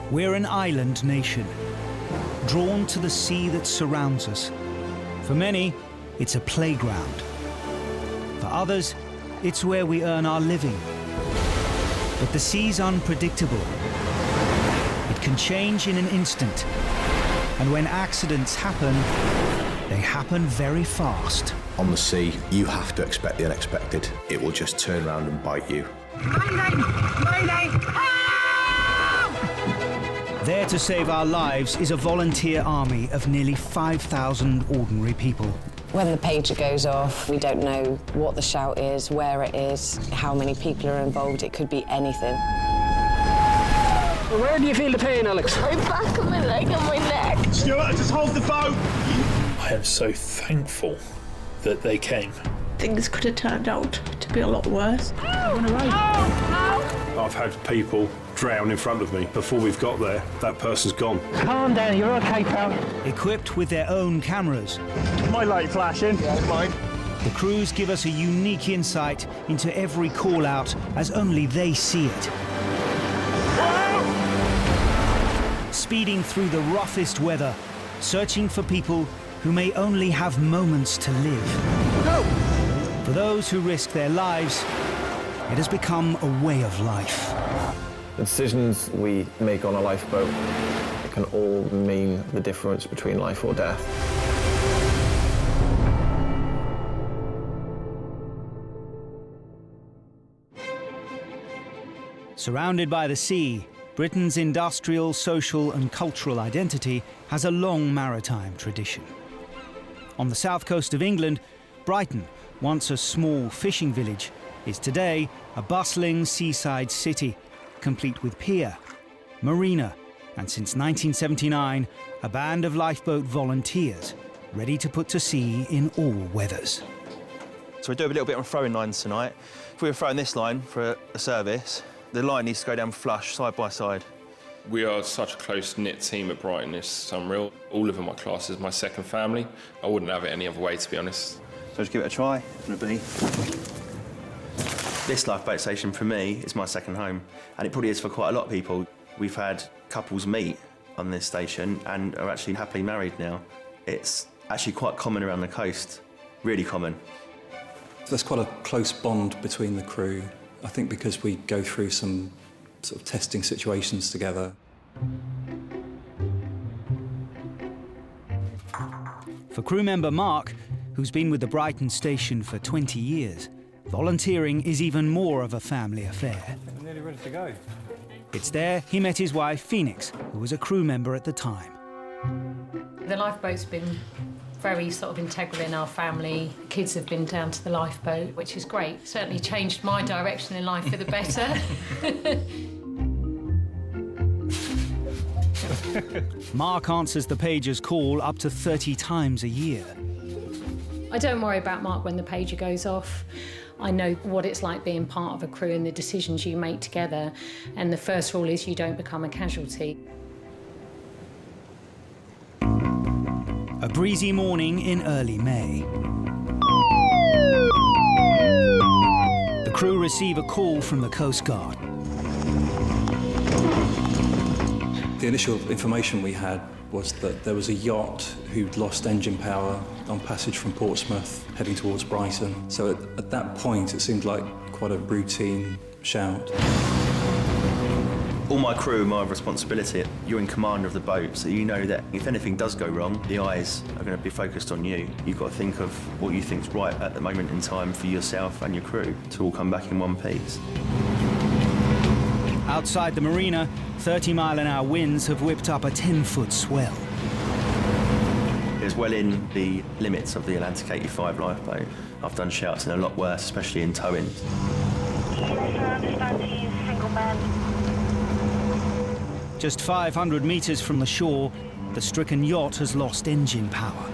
We're an island nation, drawn to the sea that surrounds us. For many, it's a playground. For others, it's where we earn our living. But the sea's unpredictable. It can change in an instant. And when accidents happen, they happen very fast. On the sea, you have to expect the unexpected. It will just turn around and bite you. Mayday! Mayday! There to save our lives is a volunteer army of nearly 5,000 ordinary people. When the pager goes off, we don't know what the shout is, where it is, how many people are involved. It could be anything. Where do you feel the pain, Alex? My back and my leg and my neck. Stuart, just hold the boat! I am so thankful that they came. Things could have turned out to be a lot worse. I've had people drown in front of me. Before we've got there, that person's gone. Calm down, you're okay, pal. Equipped with their own cameras, My light flashing. Yeah, mine. the crews give us a unique insight into every call-out as only they see it. Speeding through the roughest weather, searching for people who may only have moments to live. For those who risk their lives, it has become a way of life. The decisions we make on a lifeboat, it can all mean the difference between life or death. Surrounded by the sea, Britain's industrial, social and cultural identity has a long maritime tradition. On the south coast of England, Brighton, once a small fishing village, is today a bustling seaside city, complete with pier, marina, and since 1979, a band of lifeboat volunteers, ready to put to sea in all weathers. So we're doing a little bit on throwing lines tonight. If we were throwing this line for a service, the line needs to go down flush, side by side. We are such a close-knit team at Brighton, it's unreal. All of my class is my second family. I wouldn't have it any other way, to be honest. So just give it a try. It's going to be. This lifeboat station, for me, is my second home, and it probably is for quite a lot of people. We've had couples meet on this station and are actually happily married now. It's actually quite common around the coast, really common. There's quite a close bond between the crew, I think because we go through some sort of testing situations together. For crew member Mark, who's been with the Brighton station for 20 years, volunteering is even more of a family affair. I'm nearly ready to go. It's there he met his wife, Phoenix, who was a crew member at the time. The lifeboat's been very sort of integral in our family. The kids have been down to the lifeboat, which is great. Certainly changed my direction in life for the better. Mark answers the pager's call up to 30 times a year. I don't worry about Mark when the pager goes off. I know what it's like being part of a crew and the decisions you make together. And the first rule is you don't become a casualty. A breezy morning in early May. The crew receive a call from the Coast Guard. The initial information we had was that there was a yacht who'd lost engine power on passage from Portsmouth heading towards Brighton. So at that point it seemed like quite a routine shout. All my crew are my responsibility. You're in command of the boat, so you know that if anything does go wrong, the eyes are going to be focused on you. You've got to think of what you think's right at the moment in time for yourself and your crew to all come back in one piece. Outside the marina, 30-mile-an-hour winds have whipped up a 10-foot swell. It's well in the limits of the Atlantic 85 lifeboat. I've done shouts and a lot worse, especially in towing. Just 500 metres from the shore, the stricken yacht has lost engine power.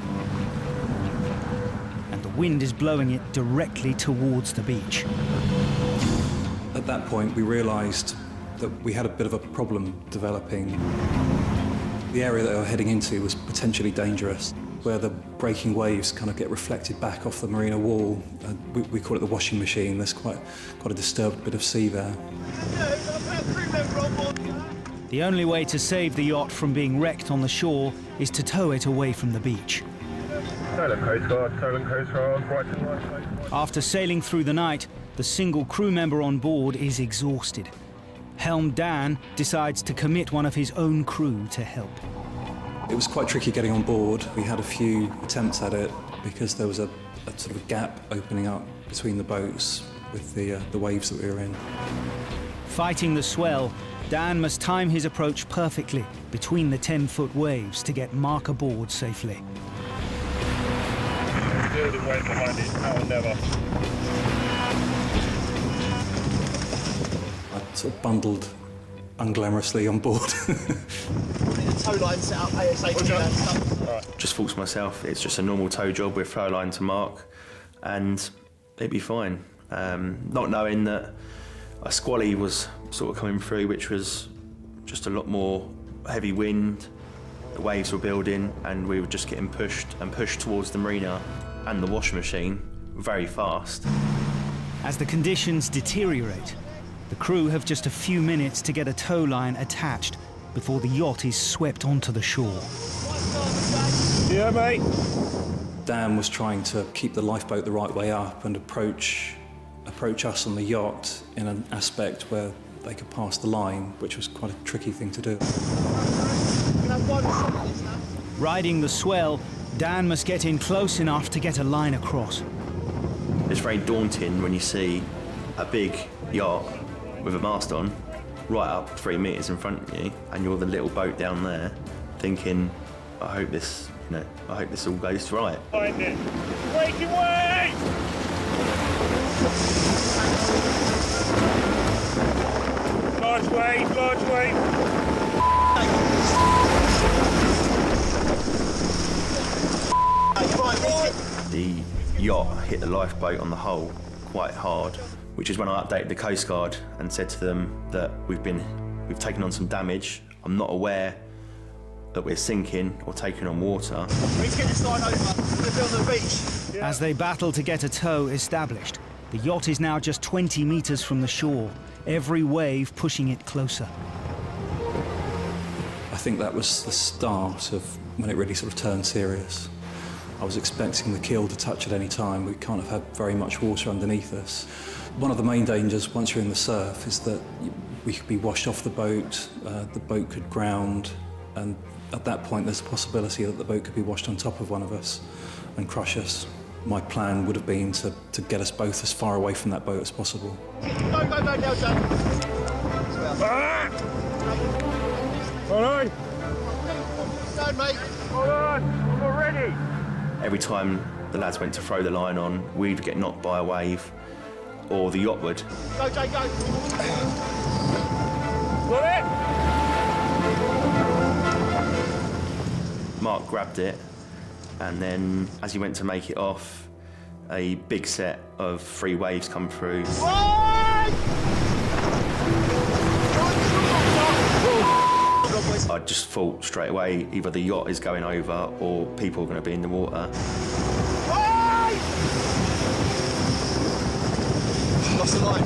And the wind is blowing it directly towards the beach. At that point, we realised that we had a bit of a problem developing. The area that they were heading into was potentially dangerous, where the breaking waves kind of get reflected back off the marina wall. We call it the washing machine. There's quite a disturbed bit of sea there. The only way to save the yacht from being wrecked on the shore is to tow it away from the beach. Coast Guard, Brighton Lifeboat. After sailing through the night, the single crew member on board is exhausted. Helm Dan decides to commit one of his own crew to help. It was quite tricky getting on board. We had a few attempts at it because there was a sort of a gap opening up between the boats with the waves that we were in. Fighting the swell, Dan must time his approach perfectly between the 10-foot waves to get Mark aboard safely. Building wave behind it, now or never. I sort of bundled unglamorously on board. We need a tow line set up ASAP. Right. Just thought to myself, it's just a normal tow job with throw line to Mark, and it'd be fine. Not knowing that a squally was sort of coming through, which was just a lot more heavy wind. The waves were building, and we were just getting pushed towards the marina and the washing machine very fast. As the conditions deteriorate, the crew have just a few minutes to get a tow line attached before the yacht is swept onto the shore. Yeah, mate. Dan was trying to keep the lifeboat the right way up and approach us on the yacht in an aspect where they could pass the line, which was quite a tricky thing to do. Riding the swell, Dan must get in close enough to get a line across. It's very daunting when you see a big yacht with a mast on right up 3 meters in front of you, and you're the little boat down there thinking, I hope this all goes right. Find it. Breaking way! Large wave, large wave. The yacht hit the lifeboat on the hull quite hard, which is when I updated the Coast Guard and said to them that we've taken on some damage. I'm not aware that we're sinking or taking on water. We need to get this line over. We're going to build on the beach. As they battle to get a tow established, the yacht is now just 20 meters from the shore, every wave pushing it closer. I think that was the start of when it really sort of turned serious. I was expecting the keel to touch at any time. We can't have had very much water underneath us. One of the main dangers once you're in the surf is that we could be washed off the boat could ground, and at that point there's a possibility that the boat could be washed on top of one of us and crush us. My plan would have been to get us both as far away from that boat as possible. Go, now, John. Hold on. Down, mate. Hold on, I'm not ready. Every time the lads went to throw the line on, we'd get knocked by a wave, or the yacht would. Go, Jay, go. Got it? Mark grabbed it, and then as he went to make it off, a big set of 3 waves come through. I just thought straight away, either the yacht is going over or people are going to be in the water. Lost the line.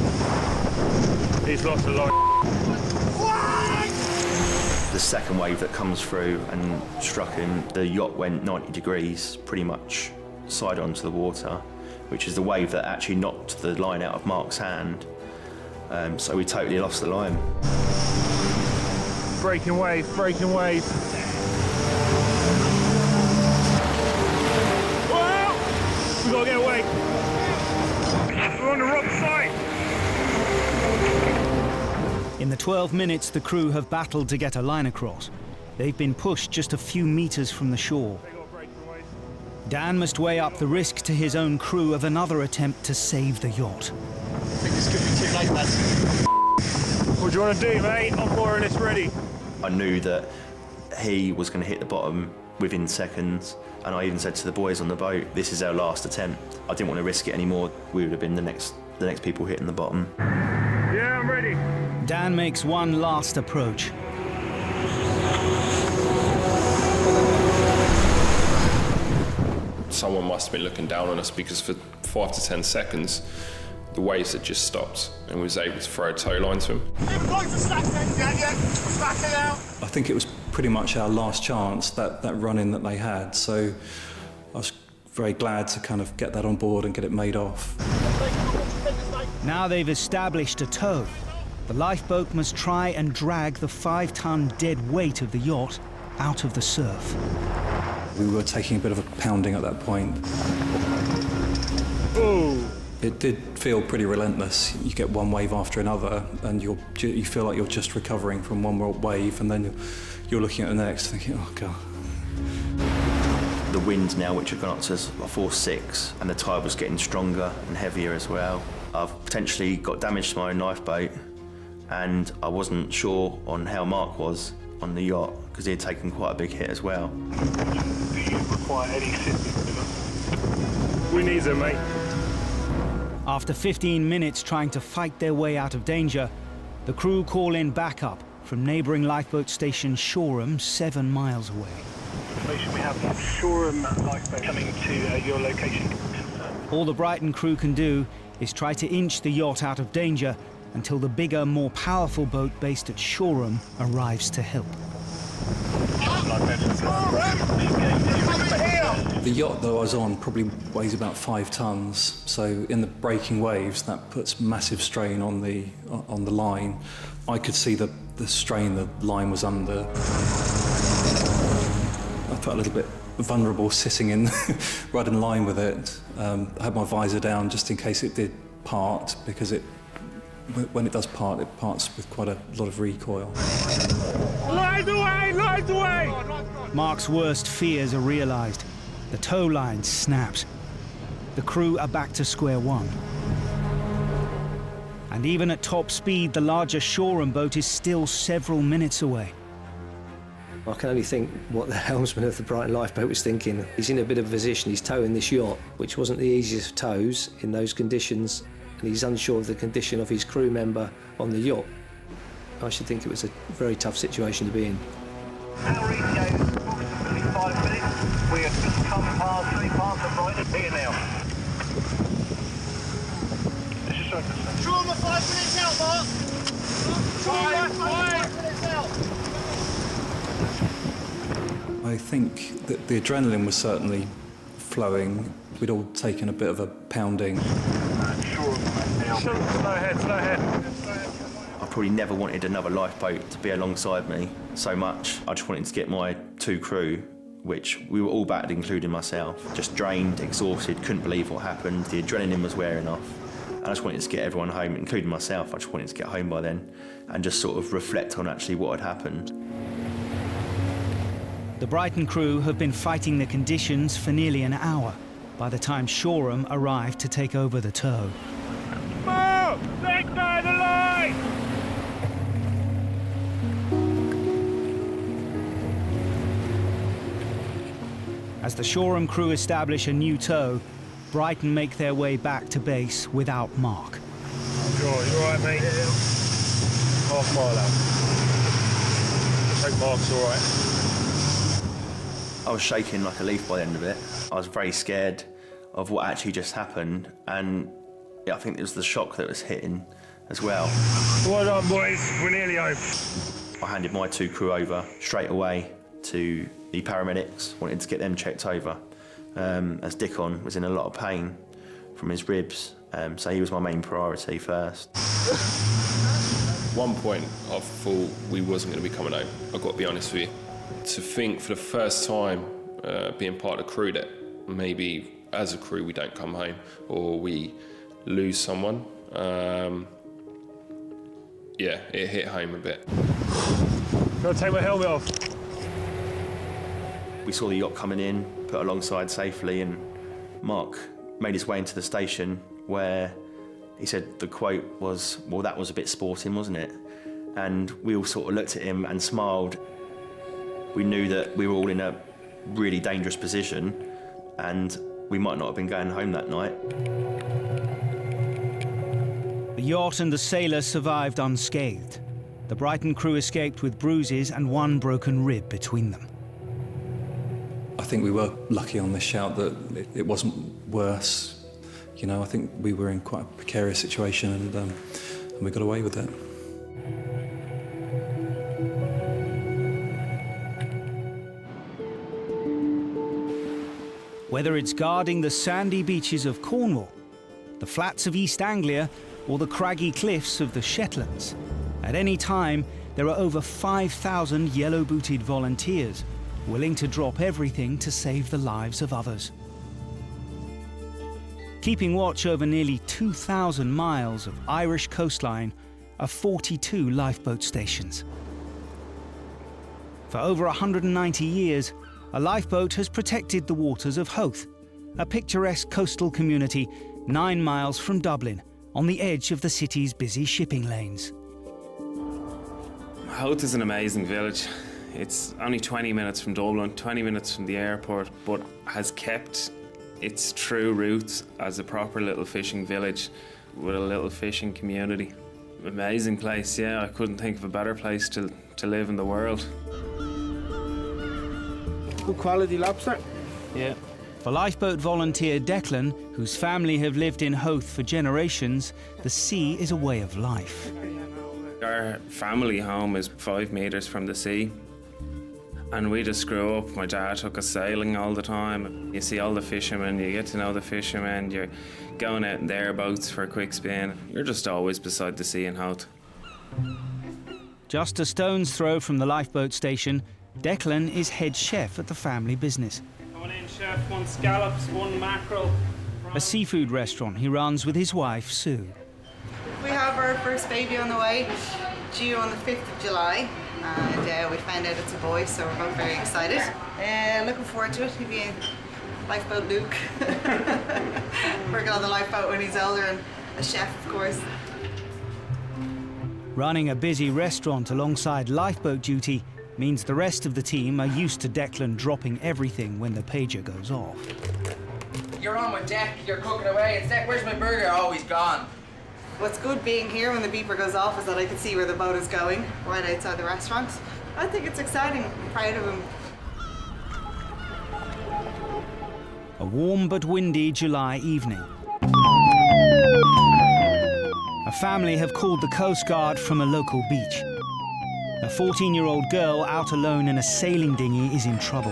He's lost the line. The second wave that comes through and struck him, the yacht went 90 degrees, pretty much side onto the water, which is the wave that actually knocked the line out of Mark's hand. So we totally lost the line. Breaking wave, breaking wave. Whoa! We gotta get away. We're on the wrong side. In the 12 minutes the crew have battled to get a line across, they've been pushed just a few meters from the shore. Dan must weigh up the risk to his own crew of another attempt to save the yacht. I think this could be too late, lads. What do you want to do, mate? I'm more or less ready. I knew that he was going to hit the bottom within seconds, and I even said to the boys on the boat, this is our last attempt. I didn't want to risk it anymore. We would have been the next people hitting the bottom. Yeah, I'm ready. Dan makes one last approach. Someone must have been looking down on us, because for 5 to 10 seconds, the waves had just stopped and we was able to throw a tow line to him. Close the stack then, yeah. Stack I think it was pretty much our last chance, that run-in that they had, so I was very glad to kind of get that on board and get it made off. Now they've established a tow, the lifeboat must try and drag the 5-ton dead weight of the yacht out of the surf. We were taking a bit of a pounding at that point. Oh. It did feel pretty relentless. You get one wave after another, and you feel like you're just recovering from one wave, and then you're looking at the next, thinking, oh God. The winds now, which have gone up to a force 6, and the tide was getting stronger and heavier as well. I've potentially got damage to my own lifeboat, and I wasn't sure on how Mark was on the yacht, because he had taken quite a big hit as well. Do you require any assistance? We need them, mate. After 15 minutes trying to fight their way out of danger, the crew call in backup from neighbouring lifeboat station Shorum, 7 miles away. Information we have from Shorum lifeboat coming to your location. All the Brighton crew can do is try to inch the yacht out of danger until the bigger, more powerful boat based at Shorum arrives to help. The yacht that I was on probably weighs about 5 tons, so in the breaking waves that puts massive strain on the line. I could see the strain the line was under. I felt a little bit vulnerable sitting in right in line with it. I had my visor down just in case it did part, because when it does part, it parts with quite a lot of recoil. Light away! Light away! Mark's worst fears are realised. The tow line snaps. The crew are back to square one. And even at top speed, the larger Shorum boat is still several minutes away. I can only think what the helmsman of the Brighton Lifeboat was thinking. He's in a bit of a position, he's towing this yacht, which wasn't the easiest of tows in those conditions, and he's unsure of the condition of his crew member on the yacht. I should think it was a very tough situation to be in. Our ETA is approximately 5 minutes. We have just come past 3 parts of Brighton here now. This is open, sir. Trauma 5 minutes out, Mark! Trauma 5 minutes out! I think that the adrenaline was certainly flowing. We'd all taken a bit of a pounding. Slow ahead, slow ahead. I probably never wanted another lifeboat to be alongside me so much. I just wanted to get my 2 crew, which we were all battered, including myself, just drained, exhausted, couldn't believe what happened. The adrenaline was wearing off. And I just wanted to get everyone home, including myself. I just wanted to get home by then and just sort of reflect on actually what had happened. The Brighton crew have been fighting the conditions for nearly an hour by the time Shorum arrived to take over the tow. Move! Let go the line! As the Shorum crew establish a new tow, Brighton make their way back to base without Mark. You all right, mate? Yeah. Half mile out. I think Mark's all right. I was shaking like a leaf by the end of it. I was very scared of what actually just happened, and yeah, I think it was the shock that was hitting as well. Well done, boys. We're nearly home. I handed my 2 crew over straight away to the paramedics, wanted to get them checked over, as Dickon was in a lot of pain from his ribs, so he was my main priority first. One point, I thought we wasn't going to be coming home. I've got to be honest with you. To think for the first time, being part of the crew, that maybe as a crew we don't come home or we lose someone, yeah, it hit home a bit. Gotta take my helmet off. We saw the yacht coming in, put alongside safely, and Mark made his way into the station where he said the quote was, well, that was a bit sporting, wasn't it? And we all sort of looked at him and smiled. We knew that we were all in a really dangerous position and we might not have been going home that night. The yacht and the sailor survived unscathed. The Brighton crew escaped with bruises and 1 broken rib between them. I think we were lucky on this shout that it wasn't worse. You know, I think we were in quite a precarious situation and we got away with it. Whether it's guarding the sandy beaches of Cornwall, the flats of East Anglia, or the craggy cliffs of the Shetlands, at any time there are over 5,000 yellow-booted volunteers willing to drop everything to save the lives of others. Keeping watch over nearly 2,000 miles of Irish coastline are 42 lifeboat stations. For over 190 years, a lifeboat has protected the waters of Howth, a picturesque coastal community 9 miles from Dublin, on the edge of the city's busy shipping lanes. Howth is an amazing village. It's only 20 minutes from Dublin, 20 minutes from the airport, but has kept its true roots as a proper little fishing village with a little fishing community. Amazing place, yeah. I couldn't think of a better place to live in the world. Good quality lobster. Yeah. For lifeboat volunteer Declan, whose family have lived in Howth for generations, the sea is a way of life. Our family home is 5 metres from the sea. And we just grew up. My dad took us sailing all the time. You see all the fishermen, you get to know the fishermen, you're going out in their boats for a quick spin. You're just always beside the sea in Howth. Just a stone's throw from the lifeboat station, Declan is head chef at the family business. Coming in, chef, 1 scallops, 1 mackerel. A seafood restaurant he runs with his wife, Sue. We have our first baby on the way, due on the 5th of July. And we found out it's a boy, so we're both very excited. Looking forward to it. He'll be in Lifeboat Luke. Working on the lifeboat when he's older, and a chef, of course. Running a busy restaurant alongside lifeboat duty means the rest of the team are used to Declan dropping everything when the pager goes off. You're on with deck, you're cooking away. It's deck, where's my burger? Oh, he's gone. What's good being here when the beeper goes off is that I can see where the boat is going, right outside the restaurant. I think it's exciting. I'm proud of him. A warm but windy July evening. A family have called the Coast Guard from a local beach. A 14-year-old girl out alone in a sailing dinghy is in trouble.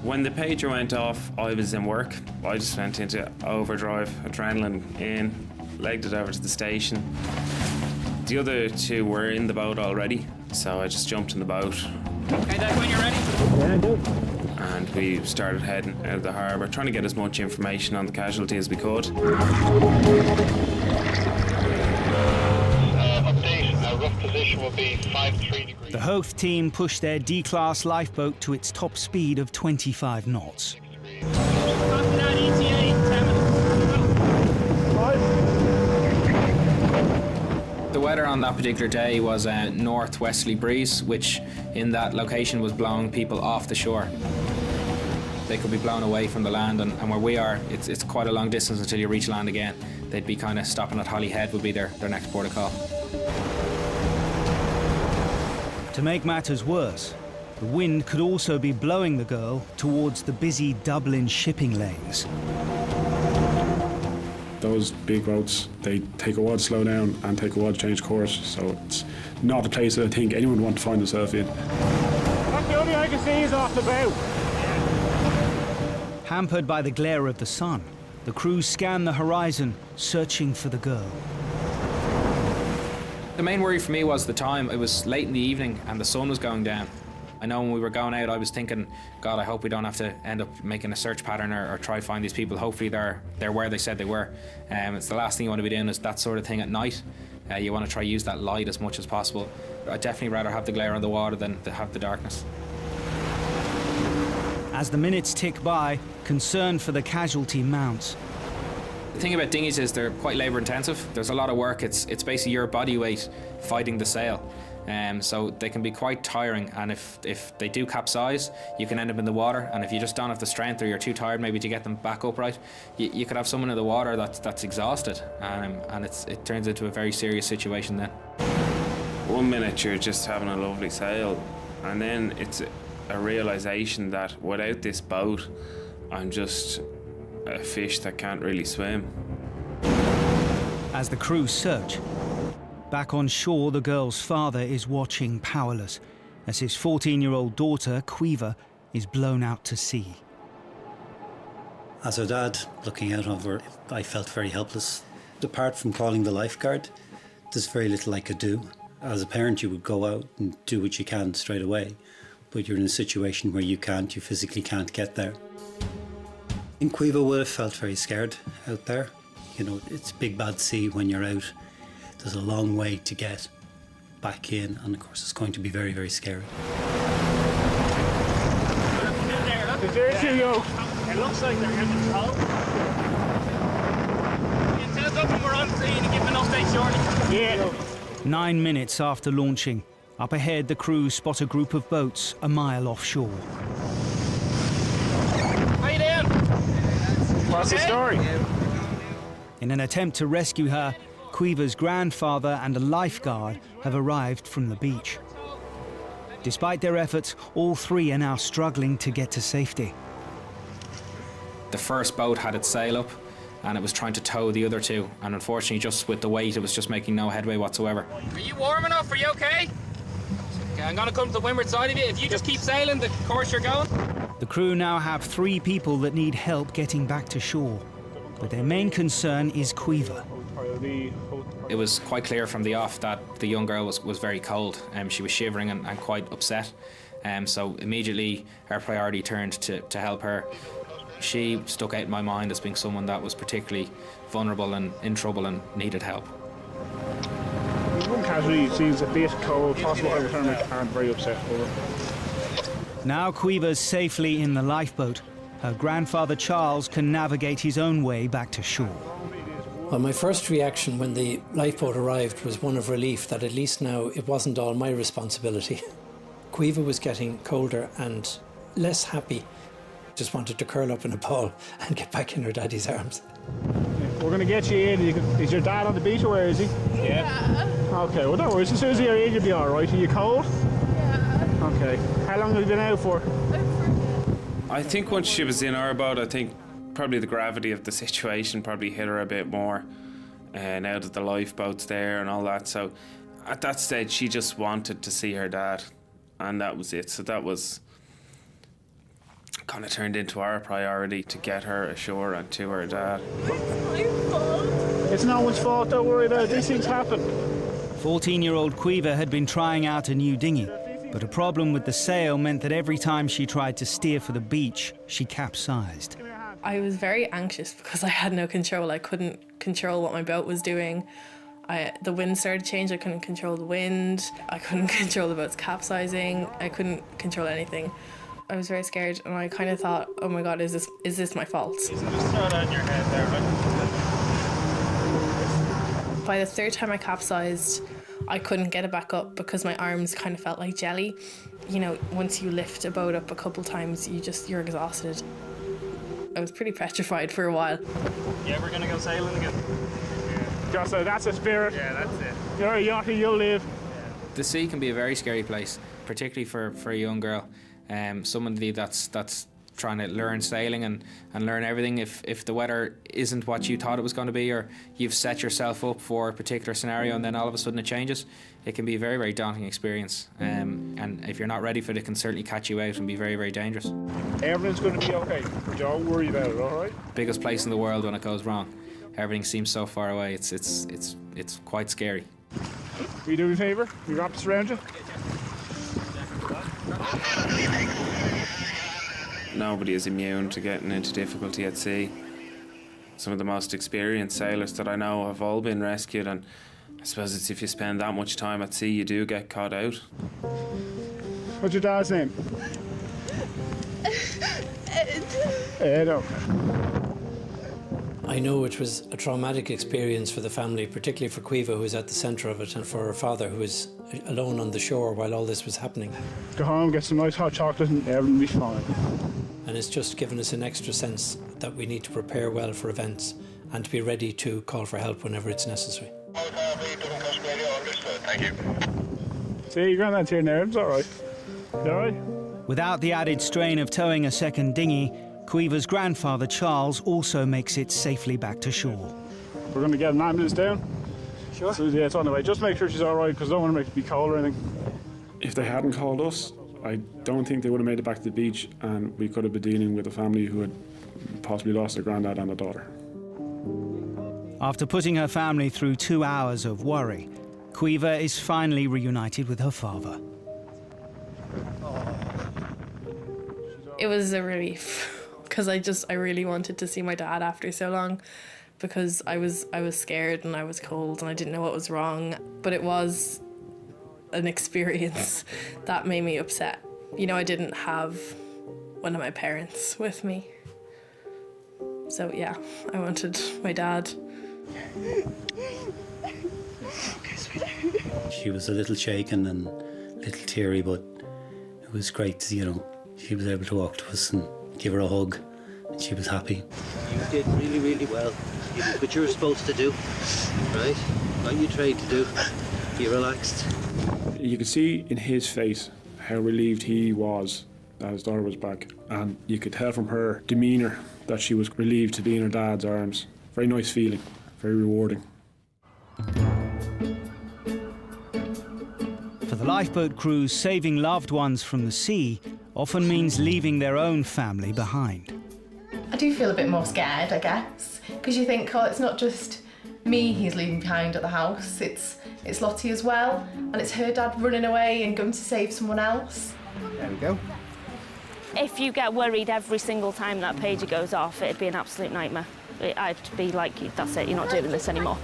When the pager went off, I was in work. I just went into overdrive, adrenaline in, legged it over to the station. The other 2 were in the boat already, so I just jumped in the boat. Okay, Dad, when you're ready. Yeah, I do. And we started heading out of the harbour, trying to get as much information on the casualty as we could. Update, our rough position will be 53 degrees. The Howth team pushed their D-class lifeboat to its top speed of 25 knots. The weather on that particular day was a northwesterly breeze, which in that location was blowing people off the shore. They could be blown away from the land, and where we are, it's quite a long distance until you reach land again. They'd be kind of stopping at Holyhead would be their next port of call. To make matters worse, the wind could also be blowing the girl towards the busy Dublin shipping lanes. Those big boats, they take a while to slow down and take a while to change course, so it's not a place that I think anyone would want to find themselves in. That's the only I can see is off the bow. Hampered by the glare of the sun, the crew scan the horizon, searching for the girl. The main worry for me was the time. It was late in the evening and the sun was going down. I know when we were going out, I was thinking, God, I hope we don't have to end up making a search pattern or try to find these people. Hopefully they're where they said they were. It's the last thing you want to be doing is that sort of thing at night. You want to try use that light as much as possible. I'd definitely rather have the glare on the water than to have the darkness. As the minutes tick by, concern for the casualty mounts. The thing about dinghies is they're quite labour intensive. There's a lot of work. It's basically your body weight fighting the sail. So they can be quite tiring, and if they do capsize, you can end up in the water, and if you just don't have the strength or you're too tired maybe to get them back upright, you could have someone in the water that's exhausted, and it turns into a very serious situation then. 1 minute you're just having a lovely sail, and then it's a realisation that without this boat, I'm just a fish that can't really swim. As the crew search, back on shore, the girl's father is watching powerless as his 14-year-old daughter, Caoimhe, is blown out to sea. As her dad, looking out of her, I felt very helpless. Apart from calling the lifeguard, there's very little I could do. As a parent, you would go out and do what you can straight away, but you're in a situation where you physically can't get there. I think Caoimhe would have felt very scared out there. You know, it's a big bad sea when you're out. There's a long way to get back in, and of course it's going to be very, very scary. There's you go. It looks like they're in control. You tell us when we're on scene and give an update shortly. Yeah. 9 minutes after launching, up ahead the crew spot a group of boats a mile offshore. How you doing? What's the story? In an attempt to rescue her, Caoimhe's grandfather and a lifeguard have arrived from the beach. Despite their efforts, all three are now struggling to get to safety. The first boat had its sail up and it was trying to tow the other two, and unfortunately just with the weight it was just making no headway whatsoever. Are you warm enough? Are you okay? Okay, I'm gonna come to the windward side of you. If you just keep sailing the course you're going. The crew now have 3 people that need help getting back to shore, but their main concern is Caoimhe. It was quite clear from the off that the young girl was very cold. She was shivering and quite upset. So immediately our priority turned to help her. She stuck out in my mind as being someone that was particularly vulnerable and in trouble and needed help. One casualty, she's a bit cold, possible hypothermic, and very upset. Now Caoimhe's safely in the lifeboat. Her grandfather Charles can navigate his own way back to shore. Well, my first reaction when the lifeboat arrived was one of relief that at least now it wasn't all my responsibility. Caoimhe was getting colder and less happy. Just wanted to curl up in a ball and get back in her daddy's arms. We're going to get you in. Is your dad on the beach or where is he? Yeah. Okay, well, don't worry. As soon as you're in, you'll be all right. Are you cold? Yeah. Okay. How long have you been out for? I think once she was in our boat, I think probably the gravity of the situation probably hit her a bit more. Now that the lifeboat's there and all that. So at that stage, she just wanted to see her dad. And that was it. So that was kind of turned into our priority to get her ashore and to her dad. It's no one's fault, don't worry about it. These things happen. 14-year-old Caoimhe had been trying out a new dinghy, but a problem with the sail meant that every time she tried to steer for the beach, she capsized. I was very anxious because I had no control. I couldn't control what my boat was doing. The wind started to change. I couldn't control the wind. I couldn't control the boat's capsizing. I couldn't control anything. I was very scared, and I kind of thought, "Oh my God, is this my fault?" Just throw that in your head there, right? By the third time I capsized, I couldn't get it back up because my arms kind of felt like jelly. You know, once you lift a boat up a couple times, you're exhausted. I was pretty petrified for a while. Yeah, we're gonna go sailing again. Yeah. So that's a spirit. Yeah, that's it. You're a yachty, you'll live. The sea can be a very scary place, particularly for a young girl. Somebody that's trying to learn sailing and learn everything. If the weather isn't what you thought it was going to be, or you've set yourself up for a particular scenario and then all of a sudden it changes, it can be a very, very daunting experience. And if you're not ready for it, it can certainly catch you out and be very, very dangerous. Everything's going to be okay. Don't worry about it, all right? Biggest place in the world when it goes wrong. Everything seems so far away. It's quite scary. Will you do me a favour? You wrap this around you? Nobody is immune to getting into difficulty at sea. Some of the most experienced sailors that I know have all been rescued, and I suppose it's if you spend that much time at sea, you do get caught out. What's your dad's name? Ed, okay. I know it was a traumatic experience for the family, particularly for Caoimhe, who was at the centre of it, and for her father, who was alone on the shore while all this was happening. Go home, get some nice hot chocolate, and everything will be fine. And it's just given us an extra sense that we need to prepare well for events and to be ready to call for help whenever it's necessary. Thank you. See, your granddad's here now. It's all right. You all right? Without the added strain of towing a second dinghy, Caoimhe's grandfather Charles also makes it safely back to shore. We're going to get an ambulance down. Sure. So, yeah, it's on the way. Just make sure she's all right, because I don't want to make it be cold or anything. If they hadn't called us, I don't think they would have made it back to the beach, and we could have been dealing with a family who had possibly lost a granddad and a daughter. After putting her family through 2 hours of worry, Quiva is finally reunited with her father. It was a relief because I really wanted to see my dad after so long, because I was scared and I was cold and I didn't know what was wrong. But it was an experience that made me upset. You know, I didn't have one of my parents with me. So yeah, I wanted my dad. She was a little shaken and a little teary, but it was great, you know. She was able to walk to us and give her a hug, and she was happy. You did really, really well. You did what you were supposed to do, right? What you tried to do. You relaxed. You could see in his face how relieved he was that his daughter was back, and you could tell from her demeanour that she was relieved to be in her dad's arms. Very nice feeling, very rewarding. For the lifeboat crews, saving loved ones from the sea often means leaving their own family behind. I do feel a bit more scared, I guess, because you think, oh, it's not just me he's leaving behind at the house, it's Lottie as well, and it's her dad running away and going to save someone else. There we go. If you get worried every single time that pager goes off, it'd be an absolute nightmare. I'd be like, that's it, you're not doing this anymore.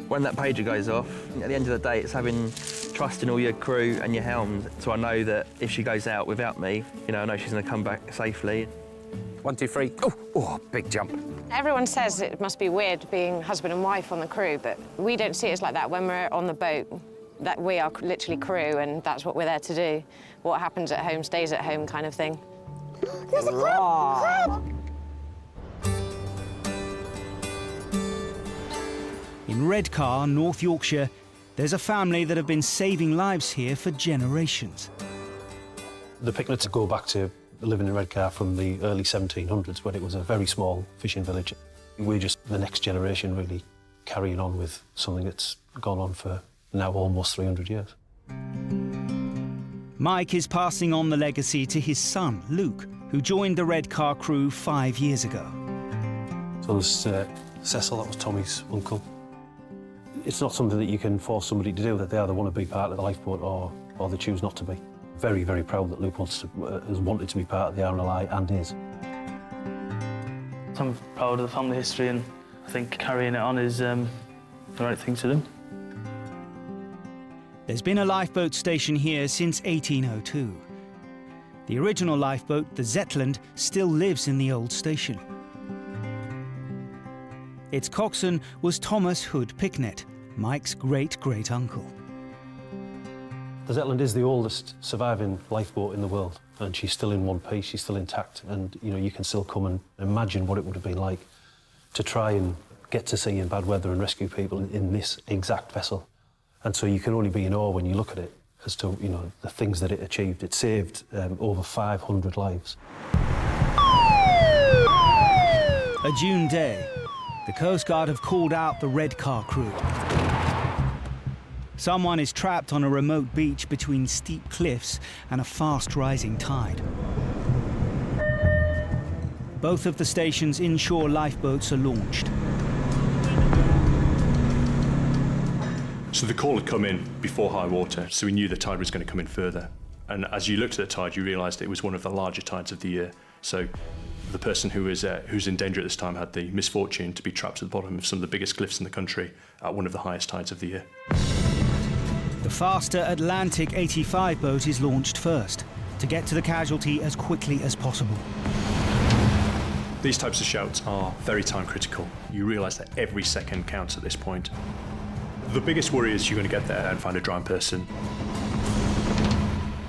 When that pager goes off, at the end of the day, it's having trust in all your crew and your helm. So I know that if she goes out without me, you know, I know she's going to come back safely. 1, 2, 3. Oh, big jump. Everyone says it must be weird being husband and wife on the crew, but we don't see it as like that when we're on the boat. That we are literally crew, and that's what we're there to do. What happens at home stays at home, kind of thing. There's a crab! In Redcar, North Yorkshire, there's a family that have been saving lives here for generations. The Picknets go back to living in Redcar from the early 1700s, when it was a very small fishing village. We're just the next generation really carrying on with something that's gone on for now almost 300 years. Mike is passing on the legacy to his son, Luke, who joined the Redcar crew 5 years ago. So there's Cecil, that was Tommy's uncle. It's not something that you can force somebody to do, that they either want to be part of the lifeboat or they choose not to be. Very, very proud that Luke has wanted to be part of the RLI and is. I'm proud of the family history, and I think carrying it on is the right thing to do. There's been a lifeboat station here since 1802. The original lifeboat, the Zetland, still lives in the old station. Its coxswain was Thomas Hood Picknett, Mike's great-great-uncle. The Zetland is the oldest surviving lifeboat in the world, and she's still in one piece, she's still intact, and you know, you can still come and imagine what it would have been like to try and get to sea in bad weather and rescue people in this exact vessel. And so you can only be in awe when you look at it as to, you know, the things that it achieved. It saved over 500 lives. A June day, the Coast Guard have called out the Redcar crew. Someone is trapped on a remote beach between steep cliffs and a fast-rising tide. Both of the station's inshore lifeboats are launched. So the call had come in before high water, so we knew the tide was going to come in further. And as you looked at the tide, you realised it was one of the larger tides of the year. So the person who's in danger at this time had the misfortune to be trapped at the bottom of some of the biggest cliffs in the country at one of the highest tides of the year. The faster Atlantic 85 boat is launched first, to get to the casualty as quickly as possible. These types of shouts are very time critical. You realise that every second counts at this point. The biggest worry is you're going to get there and find a drowned person.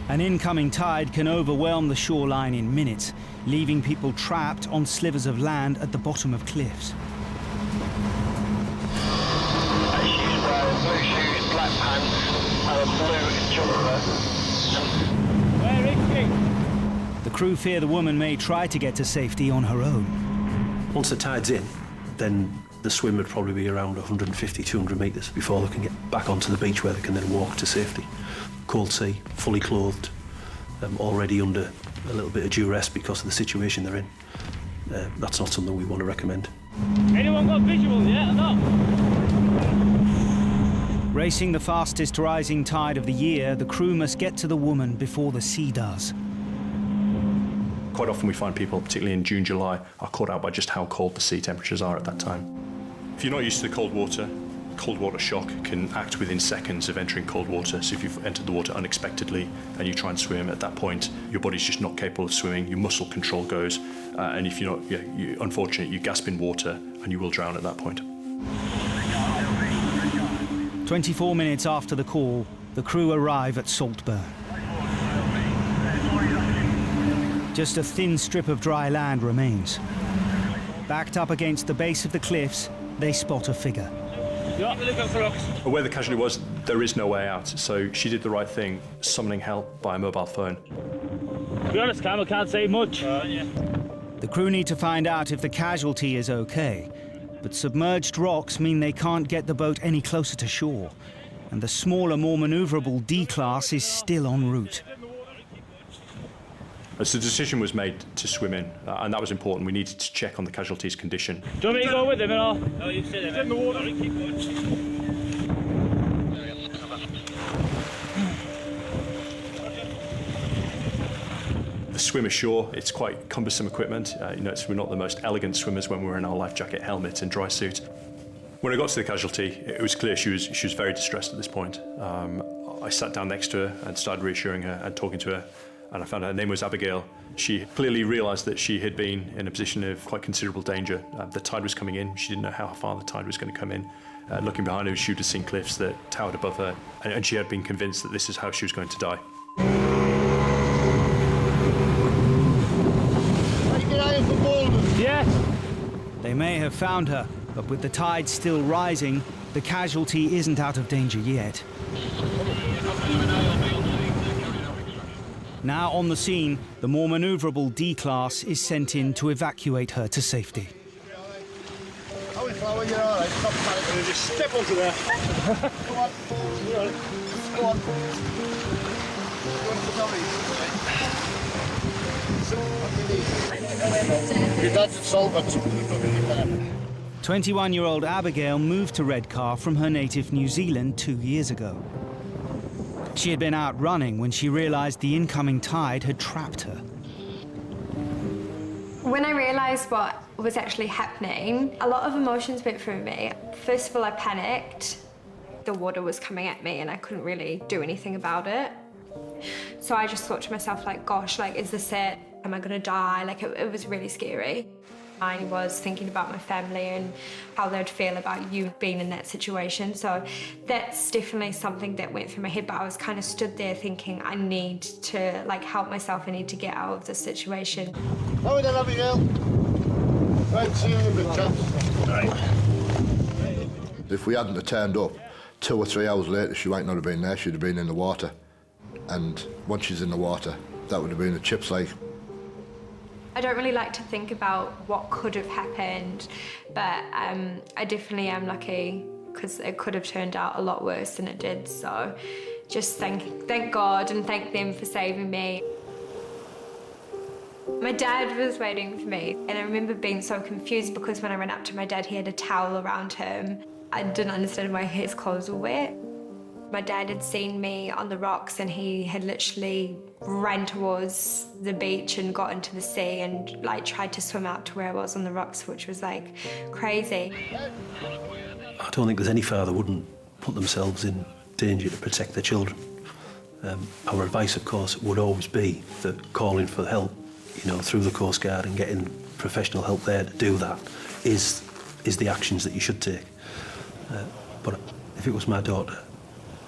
An incoming tide can overwhelm the shoreline in minutes, leaving people trapped on slivers of land at the bottom of cliffs. Blue shoes, black pants, and a blue jumper. Where is she? The crew fear the woman may try to get to safety on her own. Once the tide's in, then the swim would probably be around 150, 200 metres before they can get back onto the beach where they can then walk to safety. Cold sea, fully clothed, already under a little bit of duress because of the situation they're in. that's not something we want to recommend. Anyone got visual yet or not? Racing the fastest rising tide of the year, the crew must get to the woman before the sea does. Quite often we find people, particularly in June, July, are caught out by just how cold the sea temperatures are at that time. If you're not used to the cold water shock can act within seconds of entering cold water. So if you've entered the water unexpectedly and you try and swim at that point, your body's just not capable of swimming, your muscle control goes, and if you're not you're unfortunate, you gasp in water and you will drown at that point. 24 minutes after the call, the crew arrive at Saltburn. Just a thin strip of dry land remains. Backed up against the base of the cliffs, they spot a figure. Where the casualty was, there is no way out, so she did the right thing, summoning help by a mobile phone. To be honest, Cam, I can't say much. The crew need to find out if the casualty is okay, but submerged rocks mean they can't get the boat any closer to shore, and the smaller, more manoeuvrable D-class is still en route. As the decision was made to swim in, and that was important, we needed to check on the casualty's condition. Do you want me to go with him at all? No, you sit in the water. Keep The swim ashore, it's quite cumbersome equipment. We're not the most elegant swimmers when we're in our life jacket, helmet and dry suit. When I got to the casualty, it was clear she was very distressed at this point. I sat down next to her and started reassuring her and talking to her. And I found her name was Abigail. She clearly realised that she had been in a position of quite considerable danger. The tide was coming in. She didn't know how far the tide was going to come in. Looking behind her, she would have seen cliffs that towered above her, and she had been convinced that this is how she was going to die. Yes. They may have found her, but with the tide still rising, the casualty isn't out of danger yet. Now on the scene, the more manoeuvrable D-class is sent in to evacuate her to safety. Just step onto there. Come on. Go on. Your dad's at Saltburn. 21-year-old Abigail moved to Redcar from her native New Zealand 2 years ago. She had been out running when she realised the incoming tide had trapped her. When I realised what was actually happening, a lot of emotions went through me. First of all, I panicked. The water was coming at me and I couldn't really do anything about it. So I just thought to myself, like, gosh, like, is this it? Am I gonna die? Like, it was really scary. I was thinking about my family and how they'd feel about you being in that situation. So that's definitely something that went through my head, but I was kind of stood there thinking, I need to, like, help myself. I need to get out of this situation. How then, Abigail? Right, see you in a bit, chaps. Right. If we hadn't have turned up, 2 or 3 hours later, she might not have been there. She'd have been in the water. And once she's in the water, that would have been a chip's like. I don't really like to think about what could have happened, but I definitely am lucky because it could have turned out a lot worse than it did. So just thank God and thank them for saving me. My dad was waiting for me, and I remember being so confused because when I ran up to my dad, he had a towel around him. I didn't understand why his clothes were wet. My dad had seen me on the rocks and he had literally ran towards the beach and got into the sea and, like, tried to swim out to where I was on the rocks, which was, like, crazy. I don't think there's any father wouldn't put themselves in danger to protect their children. Our advice, of course, would always be that calling for help, through the Coast Guard and getting professional help there to do that is the actions that you should take. But if it was my daughter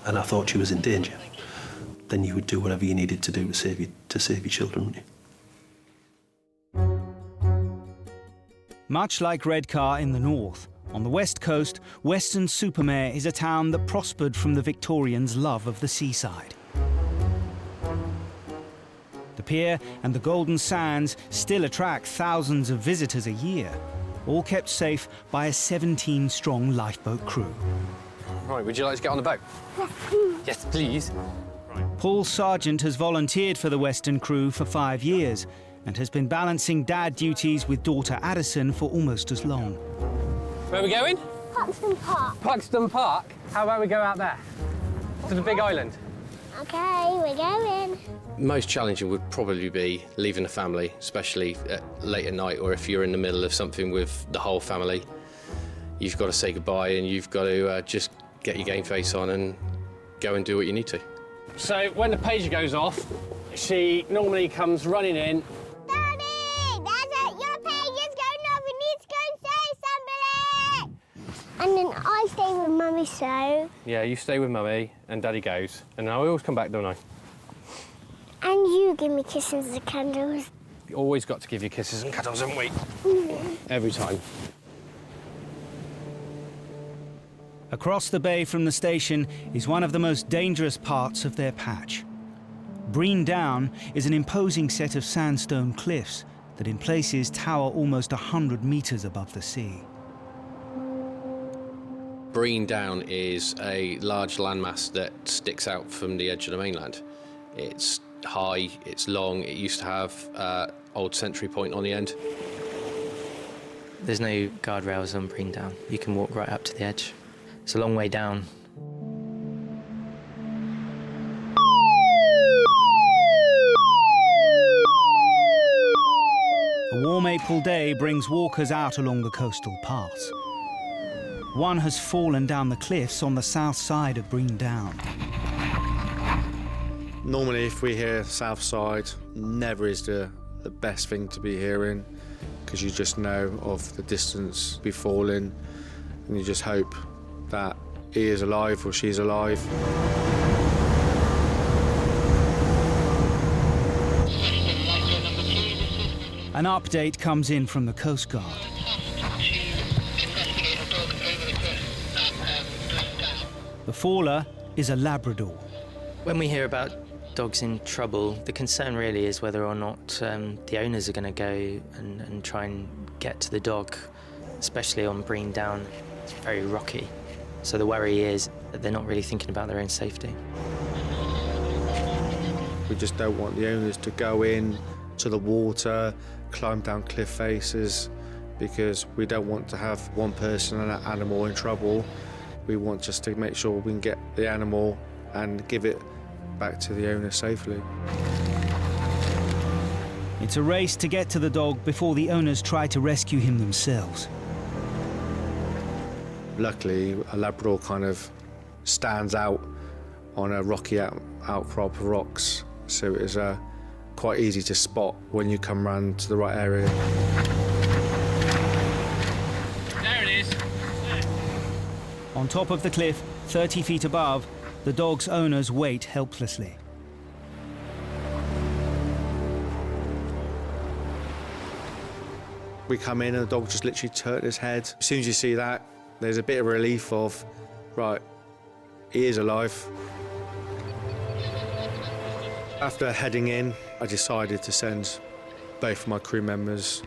and I thought she was in danger, then you would do whatever you needed to do to save your children, wouldn't you? Much like Redcar in the north, on the west coast, Weston-super-Mare is a town that prospered from the Victorians' love of the seaside. The pier and the Golden Sands still attract thousands of visitors a year, all kept safe by a 17-strong lifeboat crew. Right, would you like to get on the boat? Yes, please. Paul Sargent has volunteered for the Western crew for 5 years, and has been balancing dad duties with daughter Addison for almost as long. Where are we going? Paxton Park. Paxton Park? How about we go out there? To the big island? Okay, we're going. Most challenging would probably be leaving the family, especially late at night, or if you're in the middle of something with the whole family. You've got to say goodbye and you've got to just get your game face on and go and do what you need to. So when the pager goes off, she normally comes running in. Daddy! Your pager's going off. We need to go and say somebody! And then I stay with Mummy, so... Yeah, you stay with Mummy and Daddy goes. And then I always come back, don't I? And you give me kisses and candles. You always got to give you kisses and cuddles, haven't we? Every time. Across the bay from the station is one of the most dangerous parts of their patch. Breen Down is an imposing set of sandstone cliffs that in places tower almost 100 metres above the sea. Breen Down is a large landmass that sticks out from the edge of the mainland. It's high, it's long, it used to have old sentry point on the end. There's no guardrails on Breen Down. You can walk right up to the edge. It's a long way down. A warm April day brings walkers out along the coastal paths. One has fallen down the cliffs on the south side of Breen Down. Normally, if we hear south side, never is the best thing to be hearing, because you just know of the distance be falling, and you just hope that he is alive or she's alive. An update comes in from the Coast Guard. The faller is a Labrador. When we hear about dogs in trouble, the concern really is whether or not the owners are going to go and try and get to the dog, especially on Breen Down. It's very rocky. So the worry is that they're not really thinking about their own safety. We just don't want the owners to go in to the water, climb down cliff faces, because we don't want to have one person and an animal in trouble. We want just to make sure we can get the animal and give it back to the owner safely. It's a race to get to the dog before the owners try to rescue him themselves. Luckily, a Labrador kind of stands out on a rocky outcrop of rocks, so it is quite easy to spot when you come round to the right area. There it is. On top of the cliff, 30 feet above, the dog's owners wait helplessly. We come in and the dog just literally turned his head. As soon as you see that, there's a bit of relief of, right, he is alive. After heading in, I decided to send both of my crew members,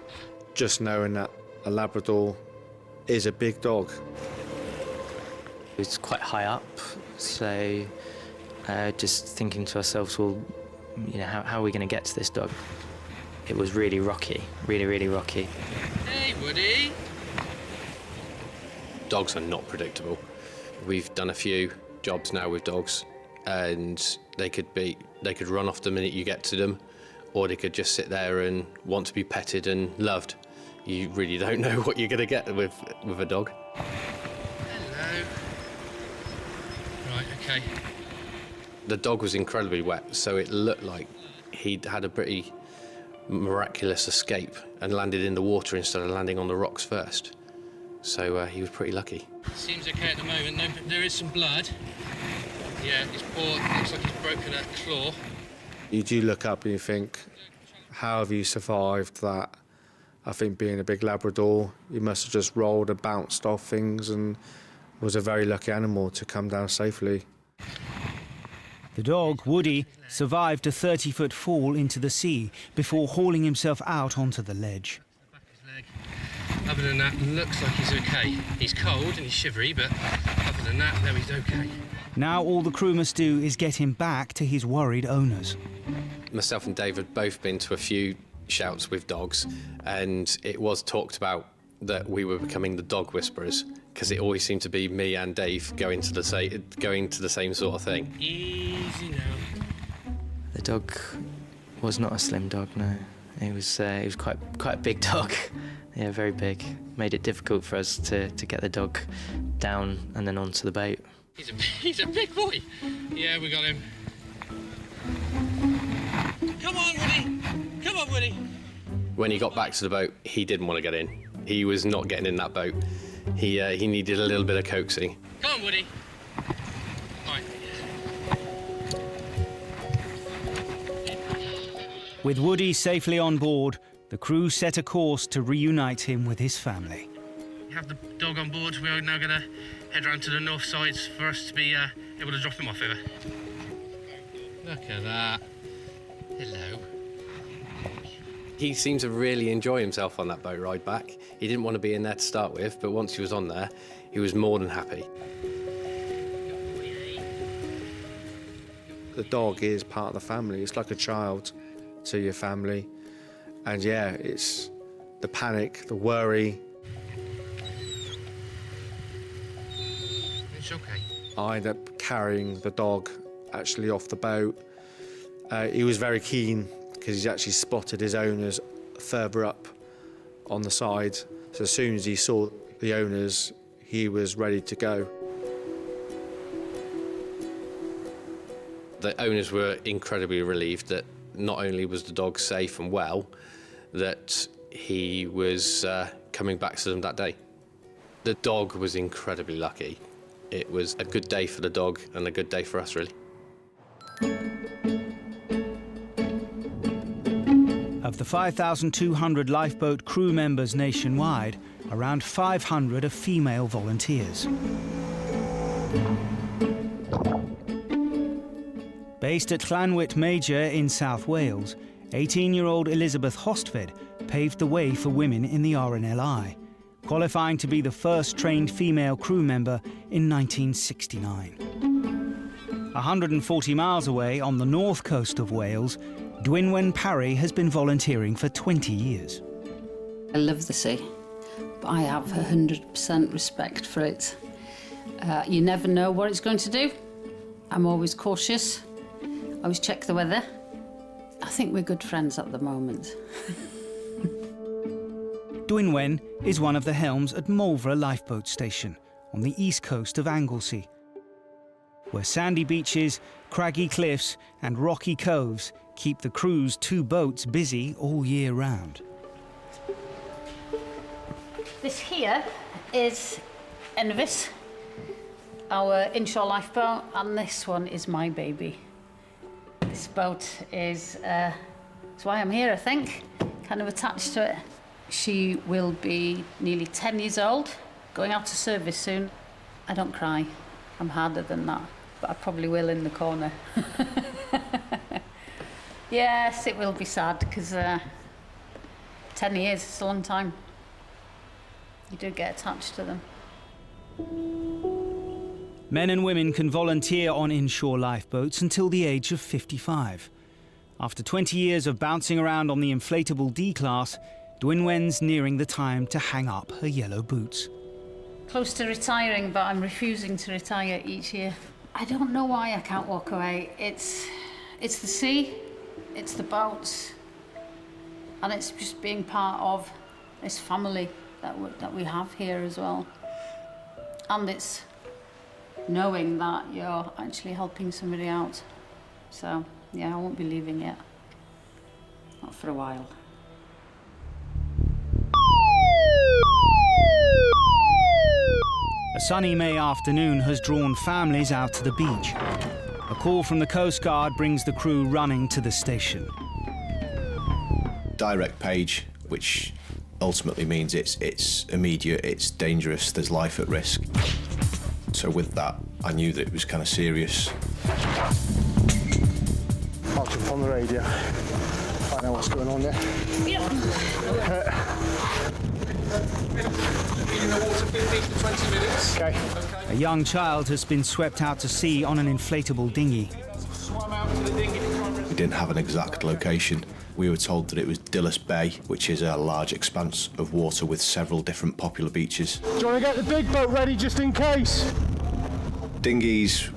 just knowing that a Labrador is a big dog. It's quite high up, so just thinking to ourselves, well, you know, how are we going to get to this dog? It was really rocky, really, really rocky. Hey, Woody. Dogs are not predictable. We've done a few jobs now with dogs, and they could run off the minute you get to them, or they could just sit there and want to be petted and loved. You really don't know what you're going to get with a dog. Hello. Right, okay. The dog was incredibly wet, so it looked like he'd had a pretty miraculous escape and landed in the water instead of landing on the rocks first. So he was pretty lucky. Seems okay at the moment. No, there is some blood. Yeah, his paw looks like he's broken a claw. You do look up and you think, how have you survived that? I think being a big Labrador, you must have just rolled and bounced off things and was a very lucky animal to come down safely. The dog, Woody, survived a 30-foot fall into the sea before hauling himself out onto the ledge. Other than that, looks like he's okay. He's cold and he's shivery, but other than that, no, he's okay. Now all the crew must do is get him back to his worried owners. Myself and Dave had both been to a few shouts with dogs, and it was talked about that we were becoming the dog whisperers, because it always seemed to be me and Dave going to the same sort of thing. Easy now. The dog was not a slim dog, no. It was quite a big dog. Yeah, very big. Made it difficult for us to get the dog down and then onto the boat. He's a big boy. Yeah, we got him. Come on, Woody. Come on, Woody. When he got back to the boat, he didn't want to get in. He was not getting in that boat. He needed a little bit of coaxing. Come on, Woody. Right. With Woody safely on board, the crew set a course to reunite him with his family. We have the dog on board. We are now going to head round to the north side for us to be able to drop him off over. Look at that. Hello. He seemed to really enjoy himself on that boat ride back. He didn't want to be in there to start with, but once he was on there, he was more than happy. The dog is part of the family. It's like a child to your family. And yeah, it's the panic, the worry. It's okay. I ended up carrying the dog actually off the boat. He was very keen because he's actually spotted his owners further up on the side. So as soon as he saw the owners, he was ready to go. The owners were incredibly relieved that not only was the dog safe and well, that he was coming back to them that day. The dog was incredibly lucky. It was a good day for the dog and a good day for us, really. Of the 5,200 lifeboat crew members nationwide, around 500 are female volunteers. Based at Llanwit Major in South Wales, 18-year-old Elizabeth Hostved paved the way for women in the RNLI, qualifying to be the first trained female crew member in 1969. 140 miles away on the north coast of Wales, Dwynwen Parry has been volunteering for 20 years. I love the sea, but I have 100% respect for it. You never know what it's going to do. I'm always cautious. I always check the weather. I think we're good friends at the moment. Dwynwen is one of the helms at Malvra Lifeboat Station on the east coast of Anglesey, where sandy beaches, craggy cliffs and rocky coves keep the crew's 2 boats busy all year round. This here is Envis, our inshore lifeboat, and this one is my baby. This boat is that's why I'm here, I think, kind of attached to it. She will be nearly 10 years old, going out to service soon. I don't cry. I'm harder than that, but I probably will in the corner. Yes, it will be sad, because 10 years is a long time. You do get attached to them. Men and women can volunteer on inshore lifeboats until the age of 55. After 20 years of bouncing around on the inflatable D-class, Dwynwen's nearing the time to hang up her yellow boots. Close to retiring, but I'm refusing to retire each year. I don't know why I can't walk away. It's the sea, it's the boats, and it's just being part of this family that we have here as well. And it's knowing that you're actually helping somebody out. So, yeah, I won't be leaving yet. Not for a while. A sunny May afternoon has drawn families out to the beach. A call from the Coast Guard brings the crew running to the station. Direct page, which ultimately means it's immediate, it's dangerous, there's life at risk. So with that, I knew that it was kind of serious. I'll jump on the radio, find out what's going on there. In the water 15 to 20 minutes. Okay. A young child has been swept out to sea on an inflatable dinghy. Swam out to the dinghy to try and We didn't have an exact location, We were told that it was Dillis Bay, which is a large expanse of water with several different popular beaches. Do you want to get the big boat ready just in case? Dinghies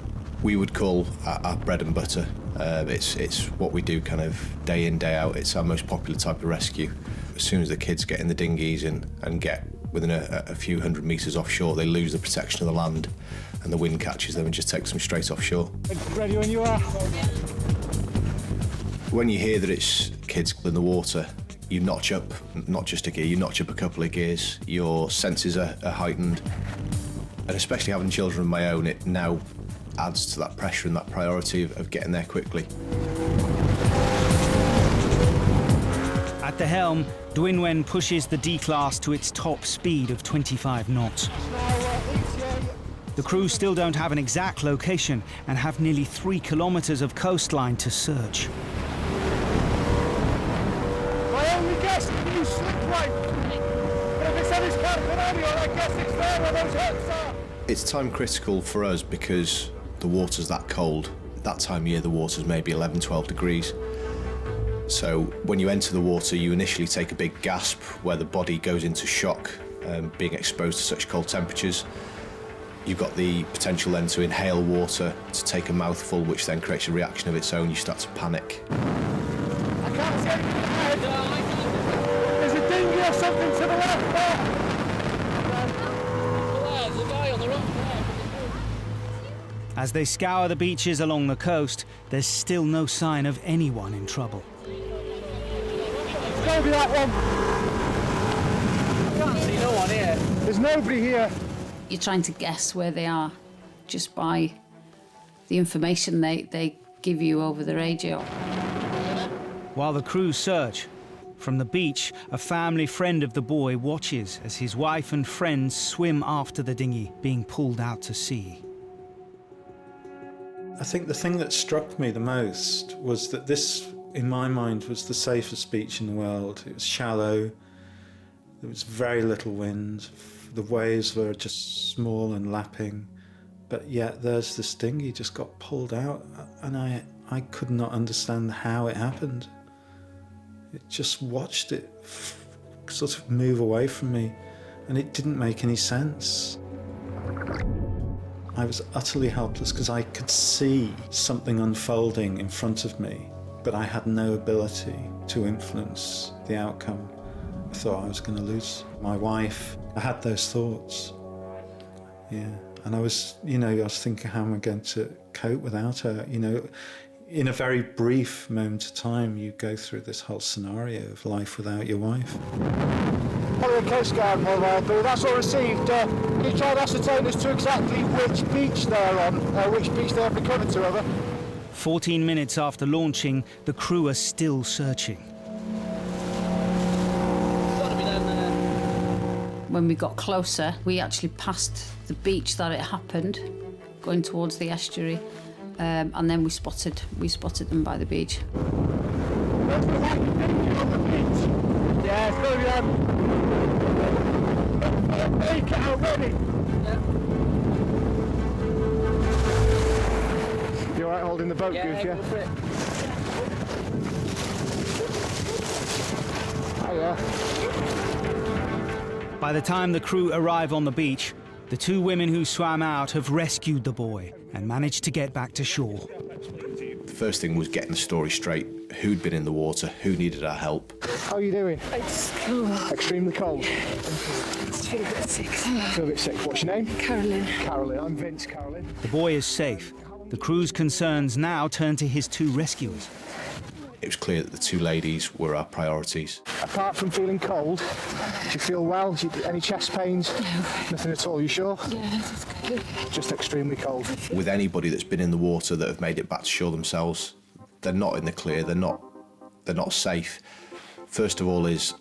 we would call our bread and butter. It's what we do kind of day in, day out. It's our most popular type of rescue. As soon as the kids get in the dinghies and get within a few hundred metres offshore, they lose the protection of the land and the wind catches them and just takes them straight offshore. Ready when you are. When you hear that it's kids in the water, you notch up, not just a gear, you notch up a couple of gears. Your senses are heightened. And especially having children of my own, it now adds to that pressure and that priority of getting there quickly. At the helm, Dwynwen pushes the D-class to its top speed of 25 knots. The crew still don't have an exact location and have nearly 3 kilometres of coastline to search. My only guess is you slip right. But if it's on his Carpinario, I guess it's there where those hurts are. It's time critical for us because the water's that cold. At that time of year, the water's maybe 11, 12 degrees. So when you enter the water, you initially take a big gasp where the body goes into shock, being exposed to such cold temperatures. You've got the potential then to inhale water, to take a mouthful, which then creates a reaction of its own. You start to panic. I can't see anything ahead. There's a dinghy or something to the left there. There's a guy on the rock there. As they scour the beaches along the coast, there's still no sign of anyone in trouble. It's got to be that one. I can't see no one here. There's nobody here. You're trying to guess where they are just by the information they give you over the radio. While the crew search, from the beach, a family friend of the boy watches as his wife and friends swim after the dinghy being pulled out to sea. I think the thing that struck me the most was that this, in my mind, was the safest beach in the world. It was shallow, there was very little wind, the waves were just small and lapping, but yet there's this dinghy just got pulled out, and I could not understand how it happened. It just watched it sort of move away from me, and it didn't make any sense. I was utterly helpless because I could see something unfolding in front of me, but I had no ability to influence the outcome. I thought I was going to lose my wife. I had those thoughts. Yeah, and I was thinking, how am I going to cope without her? You know, in a very brief moment of time, you go through this whole scenario of life without your wife. Probably a Coast Guard mobile, but that's all received. Can you try and ascertain as to exactly which beach they're on, which beach they're becoming to, over? 14 minutes after launching, the crew are still searching. When we got closer, we actually passed the beach that it happened, going towards the estuary, and then we spotted them by the beach. Yeah, it's going to be them. Make it out ready. You all right holding the boat, Goof, yeah? Hiya. By the time the crew arrive on the beach, the 2 women who swam out have rescued the boy and managed to get back to shore. The first thing was getting the story straight. Who'd been in the water, who needed our help. How are you doing? It's cold. Extremely cold. I feel a bit sick. Feel a bit sick. What's your name? Carolyn. Carolyn. I'm Vince. Carolyn. The boy is safe. The crew's concerns now turn to his 2 rescuers. It was clear that the 2 ladies were our priorities. Apart from feeling cold, do you feel well? Any chest pains? No. Nothing at all, you sure? Yeah, that's good. Just extremely cold. With anybody that's been in the water that have made it back to shore themselves, they're not in the clear, they're not safe. First of all is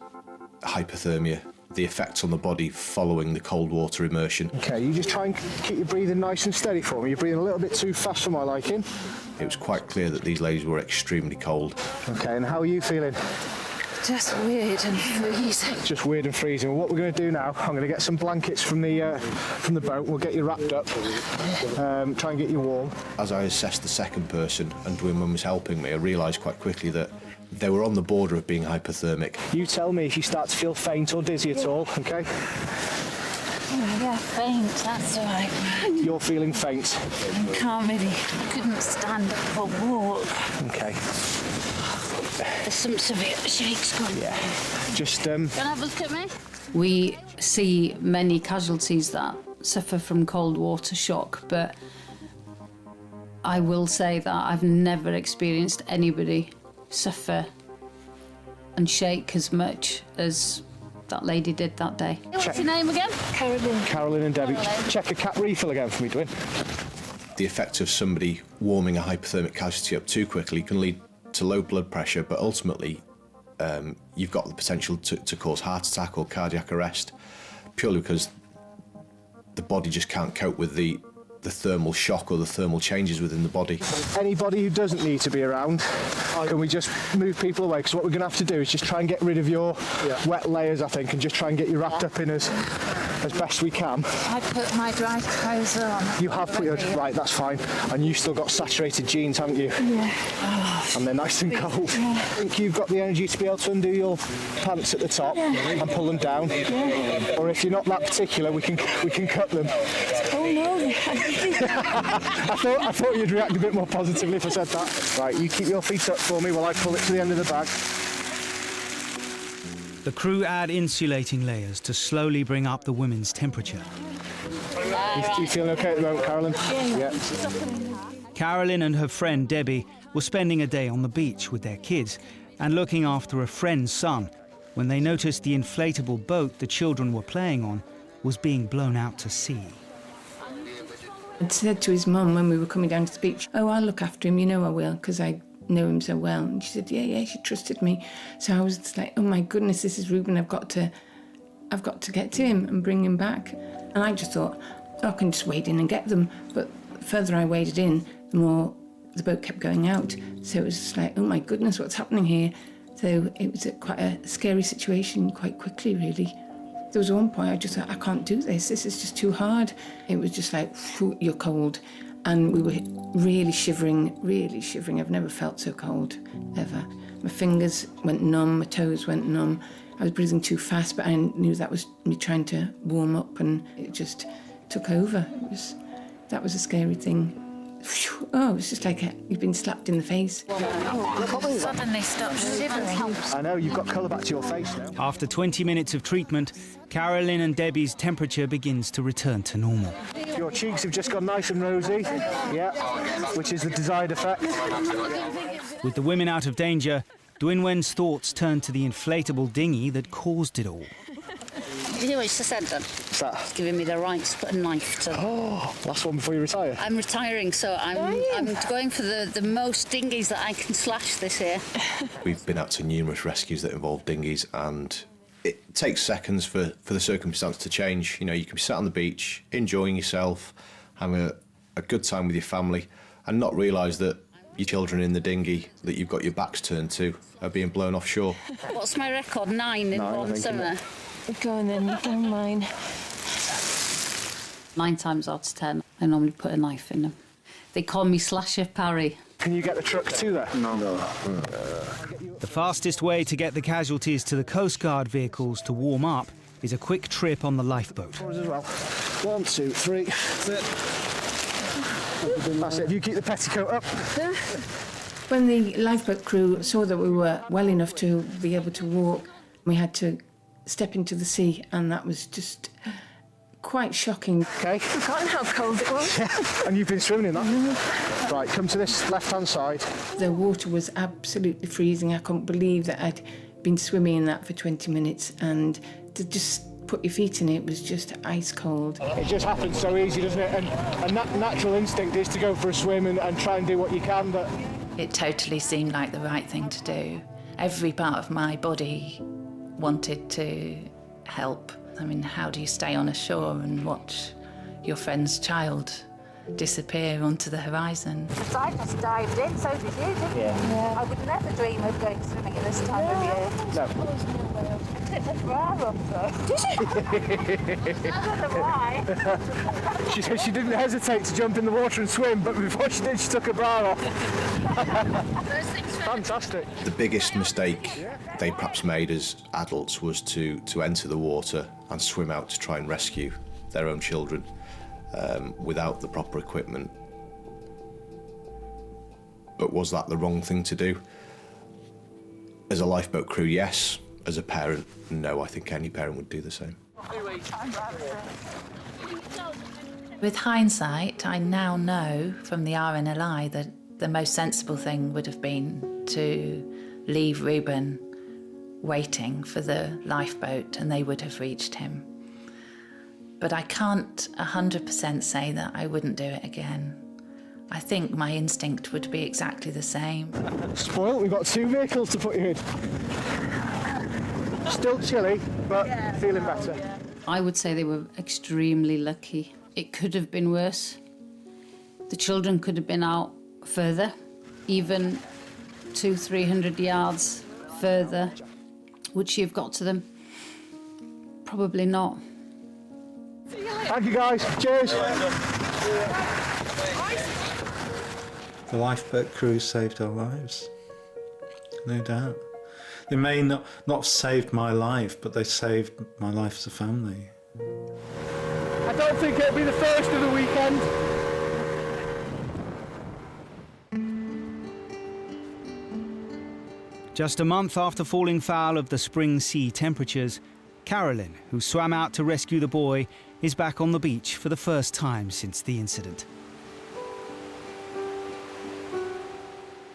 hypothermia, the effects on the body following the cold water immersion. Okay, you just try and keep your breathing nice and steady for me. You're breathing a little bit too fast for my liking. It was quite clear that these ladies were extremely cold. Okay, and how are you feeling? Just weird and freezing. Just weird and freezing. What we're going to do now, I'm going to get some blankets from the boat. We'll get you wrapped up, try and get you warm. As I assessed the second person and Dwin was helping me, I realised quite quickly that they were on the border of being hypothermic. You tell me if you start to feel faint or dizzy at all, OK? Yeah, faint, that's right. You're feeling faint? I can't really, couldn't stand up or walk. OK. There's some severe shakes going. Yeah. Just, Can I have a look at me? We see many casualties that suffer from cold water shock, but I will say that I've never experienced anybody suffer and shake as much as that lady did that day. What's your name again? Carolyn. Carolyn and Debbie. Check a cap refill again for me, Dwin. The effect of somebody warming a hypothermic casualty up too quickly can lead to low blood pressure, but ultimately you've got the potential to cause heart attack or cardiac arrest, purely because the body just can't cope with the thermal shock or the thermal changes within the body. Anybody who doesn't need to be around, can we just move people away? Because what we're going to have to do is just try and get rid of your wet layers, I think, and just try and get you wrapped up in as best we can. I put my dry clothes on. You have put your... Right, that's fine. And you've still got saturated jeans, haven't you? Yeah. And they're nice and cold. Yeah. I think you've got the energy to be able to undo your pants at the top and pull them down. Yeah. Or if you're not that particular, we can cut them. Oh no. I thought you'd react a bit more positively if I said that. Right, you keep your feet up for me while I pull it to the end of the bag. The crew add insulating layers to slowly bring up the women's temperature. You feeling okay at the moment, Carolyn? Yeah. Carolyn and her friend Debbie were spending a day on the beach with their kids and looking after a friend's son when they noticed the inflatable boat the children were playing on was being blown out to sea. I'd said to his mum when we were coming down to the beach, "Oh, I'll look after him, you know I will, because I know him so well." And she said, yeah, she trusted me. So I was just like, oh my goodness, this is Reuben, I've got to get to him and bring him back. And I just thought, I can just wade in and get them. But the further I waded in, the more the boat kept going out. So it was just like, oh my goodness, what's happening here? So it was quite a scary situation quite quickly, really. There was one point I just thought, I can't do this is just too hard. It was just like, you're cold. And we were really shivering. I've never felt so cold, ever. My fingers went numb, my toes went numb. I was breathing too fast, but I knew that was me trying to warm up, and it just took over. That was a scary thing. Oh, it was just like you've been slapped in the face. Suddenly stopped shivering. I know, you've got colour back to your face now. After 20 minutes of treatment, Carolyn and Debbie's temperature begins to return to normal. Your cheeks have just gone nice and rosy, which is the desired effect. With the women out of danger, Dwynwen's thoughts turn to the inflatable dinghy that caused it all. Did you hear what she said then? What's that? It's giving me the right to put a knife to... Oh, last one before you retire? I'm retiring, so I'm going for the most dinghies that I can slash this year. We've been out to numerous rescues that involve dinghies, and it takes seconds for the circumstance to change. You know, you can be sat on the beach, enjoying yourself, having a good time with your family, and not realise that your children in the dinghy that you've got your backs turned to are being blown offshore. What's my record? 9 in one summer. Go on then, never mind. 9 times out of 10, I normally put a knife in them. They call me Slasher Parry. Can you get the truck to there? No. The fastest way to get the casualties to the Coast Guard vehicles to warm up is a quick trip on the lifeboat. As well. 1, 2, 3. That's it. You keep the petticoat up. When the lifeboat crew saw that we were well enough to be able to walk, we had to step into the sea, and that was just quite shocking. Okay. I forgotten how cold it was. And you've been swimming in that? Right, come to this left-hand side. The water was absolutely freezing. I couldn't believe that I'd been swimming in that for 20 minutes, and to just put your feet in it was just ice cold. It just happens so easy, doesn't it? And that natural instinct is to go for a swim and try and do what you can, but... It totally seemed like the right thing to do. Every part of my body wanted to help. I mean, how do you stay on a shore and watch your friend's child disappear onto the horizon. Because I just dived in, so did you, didn't you? Yeah. I would never dream of going swimming at this time of year. No. I took the bra off though. Did you? I don't know why. She said she didn't hesitate to jump in the water and swim, but before she did, she took her bra off. Fantastic. The biggest mistake they perhaps made as adults was to enter the water and swim out to try and rescue their own children without the proper equipment. But was that the wrong thing to do? As a lifeboat crew, yes. As a parent, no. I think any parent would do the same. With hindsight, I now know from the RNLI that the most sensible thing would have been to leave Reuben waiting for the lifeboat and they would have reached him. But I can't 100% say that I wouldn't do it again. I think my instinct would be exactly the same. Spoiled, we've got 2 vehicles to put you in. Still chilly, but feeling better. I would say they were extremely lucky. It could have been worse. The children could have been out further, even 200-300 yards further. Would she have got to them? Probably not. Thank you, guys. Cheers. The lifeboat crew saved our lives, no doubt. They may not have saved my life, but they saved my life as a family. I don't think it'll be the first of the weekend. Just a month after falling foul of the spring sea temperatures, Carolyn, who swam out to rescue the boy, is back on the beach for the first time since the incident.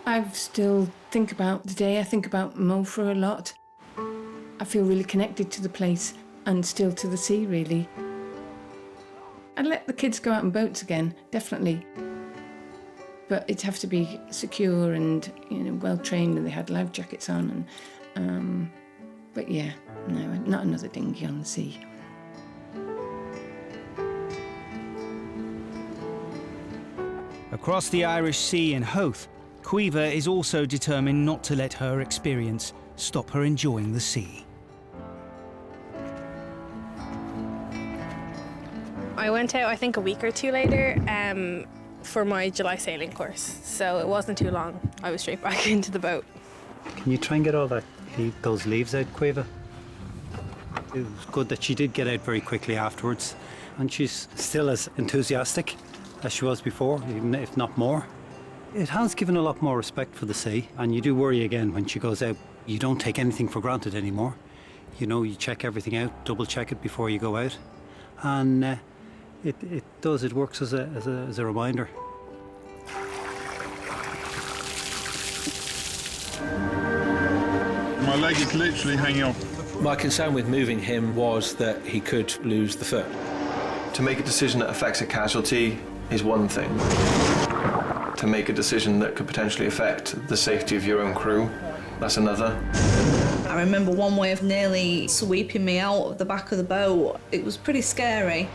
I still think about the day. I think about Mofa a lot. I feel really connected to the place and still to the sea, really. I'd let the kids go out on boats again, definitely. But it'd have to be secure and, you know, well trained, and they had life jackets on. And but yeah, no, not another dinghy on the sea. Across the Irish Sea in Howth, Caoimhe is also determined not to let her experience stop her enjoying the sea. I went out, I think, a week or 2 later for my July sailing course, so it wasn't too long. I was straight back into the boat. Can you try and get all those leaves out, Caoimhe? It was good that she did get out very quickly afterwards, and she's still as enthusiastic as she was before, even if not more. It has given a lot more respect for the sea, and you do worry again when she goes out. You don't take anything for granted anymore. You know, you check everything out, double check it before you go out, and it works as a reminder. My leg is literally hanging off. My concern with moving him was that he could lose the foot. To make a decision that affects a casualty is one thing. To make a decision that could potentially affect the safety of your own crew, that's another. I remember one wave nearly sweeping me out of the back of the boat. It was pretty scary.